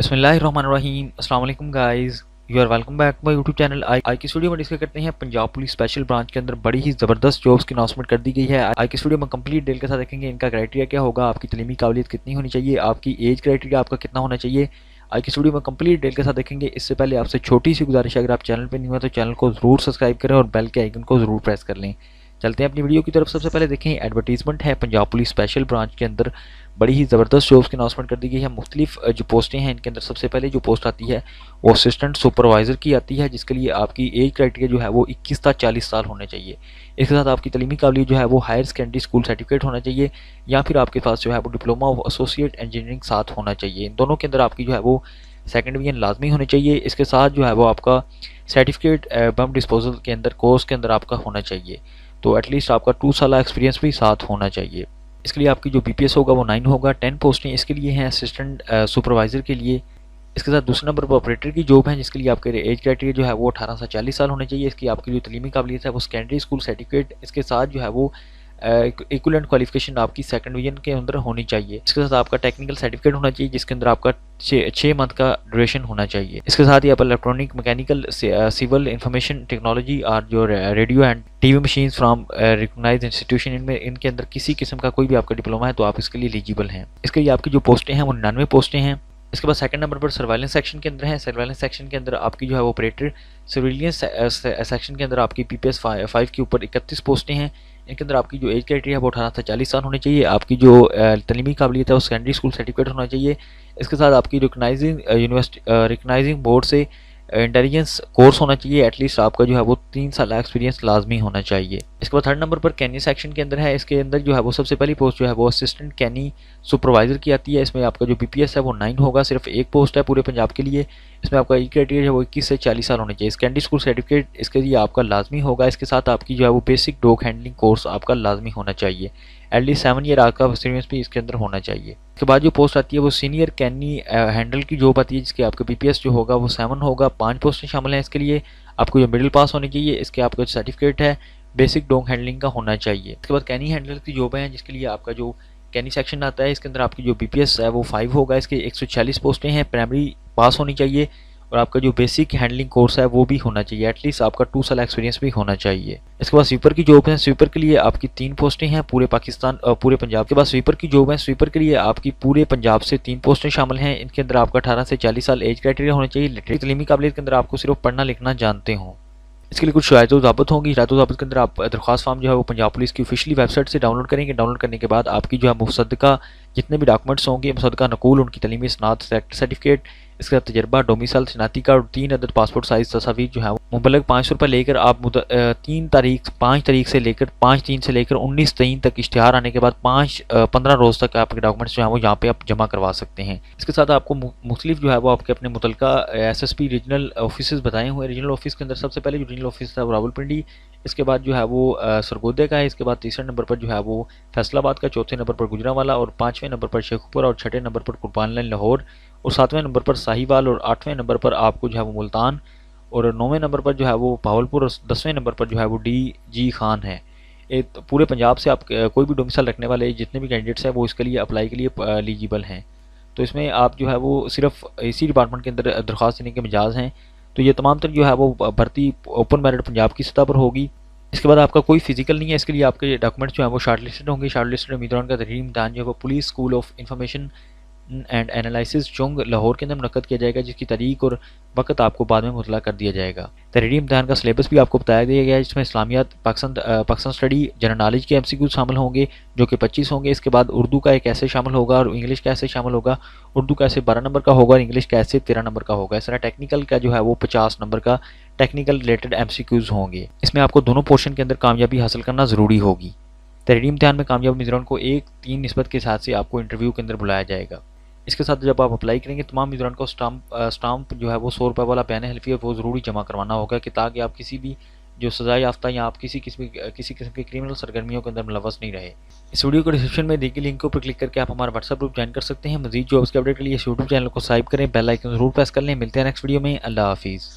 बिस्मिल्लाहिर्रहमानिर्रहीम। अस्सलाम वालेकुम guys, you are welcome back my YouTube channel. आज की वीडियो में डिस्कस करते हैं पंजाब पुलिस स्पेशल ब्रांच के अंदर बड़ी ही ज़बरदस्त जॉब्स की अनाउंसमेंट कर दी गई है। आज की वीडियो में कंप्लीट डिटेल के साथ देखेंगे इनका क्राइटेरिया क्या होगा, आपकी तलीमी काबिलियत कितनी होनी चाहिए, आपकी एज क्राइटेरिया आपका कितना होना चाहिए। आज की वीडियो में कंप्लीट डिटेल के साथ देखेंगे। इससे पहले आपसे छोटी सी गुजारिश है, अगर आप चैनल पर नहीं हुआ तो चैनल को ज़रूर सब्सक्राइब करें और बेल के आइकन को ज़रूर प्रेस कर लें। चलते हैं अपनी वीडियो की तरफ। सबसे पहले देखें, एडवर्टीजमेंट है पंजाब पुलिस स्पेशल ब्रांच के अंदर बड़ी ही ज़बरदस्त जॉब्स की अनाउंसमेंट कर दी गई है। मुख्तलिफ जो पोस्टें हैं इनके अंदर सबसे पहले जो पोस्ट आती है वो असिस्टेंट सुपरवाइज़र की आती है, जिसके लिए आपकी एज क्राइटेरिया जो है वो 21 से 40 साल होने चाहिए। इसके साथ आपकी तलीमी काबिलियत जो है वो हायर सेकेंडरी स्कूल सर्टिफिकेट होना चाहिए, या फिर आपके पास जो है वो डिप्लोमा ऑफ एसोसिएट इंजीनियरिंग साथ होना चाहिए। इन दोनों के अंदर आपकी जो है वो सेकेंड डिवीजन लाजमी होनी चाहिए। इसके साथ जो है वो आपका सर्टिफिकेट बम डिस्पोजल के अंदर कोर्स के अंदर आपका होना चाहिए, तो एटलीस्ट आपका 2 साल एक्सपीरियंस भी साथ होना चाहिए। इसके लिए आपकी जो बीपीएस होगा वो 9 होगा। 10 पोस्टें इसके लिए हैं असिस्टेंट सुपरवाइज़र के लिए। इसके साथ दूसरे नंबर पर ऑपरेटर की जॉब है, जिसके लिए आपके एज क्राइटेरिया जो है वो 18 से 40 साल होने चाहिए। इसकी आपकी जो तलीमी काबिलियत है वो सेकेंडरी स्कूल सर्टिफिकेट, इसके साथ जो है वो इक्विवेलेंट क्वालिफिकेशन आपकी सेकंड डिवीजन के अंदर होनी चाहिए। इसके साथ आपका टेक्निकल सर्टिफिकेट होना चाहिए, जिसके अंदर आपका 6 मंथ का ड्यूरेशन होना चाहिए। इसके साथ ही आप electronic mechanical civil information technology और जो radio and TV machines from recognised institution, इनमें इनके अंदर किसी किस्म का कोई भी आपका डिप्लोमा है तो आप इसके लिए एलिजिबल हैं। इसके लिए आपकी जो पोस्टें हैं वो 99 पोस्टें हैं। इसके बाद सेकंड नंबर पर सर्वेलेंस सेक्शन के अंदर है। सर्वेलेंस सेक्शन के अंदर आपकी जो है वो ऑपरेटर सर्विलियंस सेक्शन के अंदर आपकी पीपीएस 5 के ऊपर 31 पोस्टें हैं। इनके अंदर आपकी जो एज क्राइटेरिया है वो 18 से 40 साल होनी चाहिए। आपकी जो तलीमी काबिलियत है वो सेकेंडरी स्कूल सर्टिफिकेट होना चाहिए। इसके साथ आपकी रिकग्नाइजिंग बोर्ड से इंटेलिजेंस कोर्स होना चाहिए। एटलीस्ट आपका जो है वो 3 साल एक्सपीरियंस लाजमी होना चाहिए। इसके बाद थर्ड नंबर पर कैनी सेक्शन के अंदर है। इसके अंदर जो है वो सबसे पहली पोस्ट जो है वो असिस्टेंट कैनी सुपरवाइज़र की आती है। इसमें आपका जो बीपीएस है वो 9 होगा। सिर्फ एक पोस्ट है पूरे पंजाब के लिए। इसमें आपका एज क्राइटेरिया है वो 21 से 40 साल होने चाहिए। सेकेंडरी स्कूल सर्टिफिकेट इसके लिए आपका लाजमी होगा। इसके साथ आपकी जो है वो बेसिक डॉग हैंडलिंग कोर्स आपका लाजमी होना चाहिए। एटलीस्ट 7 ईयर आपका एक्सपीरियंस भी इसके अंदर होना चाहिए। इसके बाद जो पोस्ट आती है वो सीनियर कैनी हैंडल की जॉब आती है, जिसके आपका बीपीएस जो होगा वो 7 होगा। 5 पोस्टें शामिल हैं इसके लिए। आपको जो मिडिल पास होनी चाहिए, इसके आपका सर्टिफिकेट है बेसिक डॉग हैंडलिंग का होना चाहिए। इसके बाद कैनी हैंडल की जॉब है, जिसके लिए आपका जो कैनी सेक्शन आता है इसके अंदर आपकी जो बीपीएस है वो 5 होगा। इसके 140 पोस्टें हैं। प्राइमरी पास होनी चाहिए और आपका जो बेसिक हैंडलिंग कोर्स है वो भी होना चाहिए। एटलीस्ट आपका 2 साल एक्सपीरियंस भी होना चाहिए। इसके बाद स्वीपर की जॉब है। स्वीपर के लिए आपकी 3 पोस्टें हैं पूरे पाकिस्तान पूरे पंजाब के बाद स्वीपर की जॉब है। स्वीपर के लिए आपकी पूरे पंजाब से 3 पोस्टें शामिल हैं। इनके अंदर आपका 18 से 40 साल एज क्राइटेरिया होना चाहिए। लिटरेरी तलीमी काबिलियत के अंदर आपको सिर्फ पढ़ना लिखना जानते हो। इसके लिए कुछ शराइत व ज़ाब्त होंगी। शराइत व ज़ाब्त के अंदर आप दरख्वास्त फॉर्म जो है वो पंजाब पुलिस की ऑफिशियली वेबसाइट से डाउनलोड करेंगे। डाउनलोड करने के बाद आपकी जो है मुसद्दका जितने भी डॉक्यूमेंट्स होंगे, मुसद्दका नकूल, उनकी तलीमी सनात सर्टिफिकेट, इसके बाद तजर्बा, डोमिसाइल, शनाती कार्ड, 3 अदद पासपोर्ट साइज़ तस्वीर जो है वो मुबलग 500 रुपये लेकर आप 5 तारीख से लेकर 5/3 से लेकर 19/3 तक इश्तिहार आने के बाद 15 रोज़ तक आपके डॉक्यूमेंट्स जो है वो यहाँ पे आप जमा करवा सकते हैं। इसके साथ आपको मुख्तलिफ जो है वो आपके अपने मुतलका SSP रीजनल ऑफिस बताए हुए। रीजनल ऑफिस के अंदर सबसे पहले जो रीजनल ऑफिस था वो रावलपिंडी, इसके बाद जो है वो सरगोदे का है, इसके बाद तीसरे नंबर पर जो है वो फैसलाबाद का, चौथे नंबर पर गुजरांवाला और 5वें नंबर पर शेखुपुरा और 6ठे नंबर पर कुर्बान लाइन लाहौर और 7वें नंबर पर साहिवाल और 8वें नंबर पर आपको जो है वो मुल्तान और 9वें नंबर पर जो है वो भावलपुर और 10वें नंबर पर जो है वो DG खान है। पूरे पंजाब से आप कोई भी डोमिसाइल रखने वाले जितने भी कैंडिडेट्स हैं वो इसके लिए अप्लाई के लिए एलिजिबल हैं। तो इसमें आप जो है वो सिर्फ इसी डिपार्टमेंट के अंदर दरख्वास्त देने के मिजाज हैं। तो ये तमाम तर जो है वो भर्ती ओपन मेरिट पंजाब की सतह पर होगी। इसके बाद आपका कोई फिजिकल नहीं है। इसके लिए आपके डॉक्यूमेंट्स जो है वो शार्ट लिस्टेड होंगे। शार्ट लिस्टेड उम्मीदवारों का तहरीरी इम्तिहान जो है वो police school of information and analysis Chung Lahore के अंदर मुनक्कद किया जाएगा, जिसकी तारीख और वक्त आपको बाद में मुतला कर दिया जाएगा। तहरीरी इम्तिहान का सिलेबस भी आपको बताया दिया गया है, जिसमें इस्लामियात, पाकिस्तान स्टडी, जनरल नॉलेज के MCQ शामिल होंगे जो कि 25 होंगे। इसके बाद उर्दू का एक ऐसे शामिल होगा और इंग्लिश का ऐसे शामिल होगा। उर्दू का ऐसे 12 नंबर का होगा और इंग्लिश का ऐसे 13 नंबर का होगा। इस तरह टेक्निकल का जो है वो 50 नंबर का टेक्निकल रिलेटेड MCQs होंगे। इसमें आपको दोनों पोर्शन के अंदर कामयाबी हासिल करना ज़रूरी होगी। तहरीरी इम्तिहान में कामयाब उम्मीदवारों को 1-3 निस्बत के साथ से आपको इंटरव्यू के अंदर बुलाया जाएगा। इसके साथ जब आप अप्लाई करेंगे तमाम उम्मीदवारों को स्टाम्प जो है वो 100 रुपये वाला बयान हल्फी है वो ज़रूरी जमा करवाना होगा, कि ताकि आप किसी भी जो सज़ा याफ्ता या आप किसी किस्म की क्रिमिनल सरगर्मियों के अंदर मुलव्वस नहीं रहे। इस वीडियो को डिस्क्रिप्शन में दी गई लिंक के ऊपर क्लिक करके आप हमारा व्हाट्सएप ग्रुप ज्वाइन कर सकते हैं। मजीद जॉब्स के अपडेट के लिए यूट्यूब चैनल को सब्सक्राइब करें, बेल आइकन जरूर प्रेस कर लें। मिलते हैं नेक्स्ट वीडियो में। अल्लाह हाफिज़।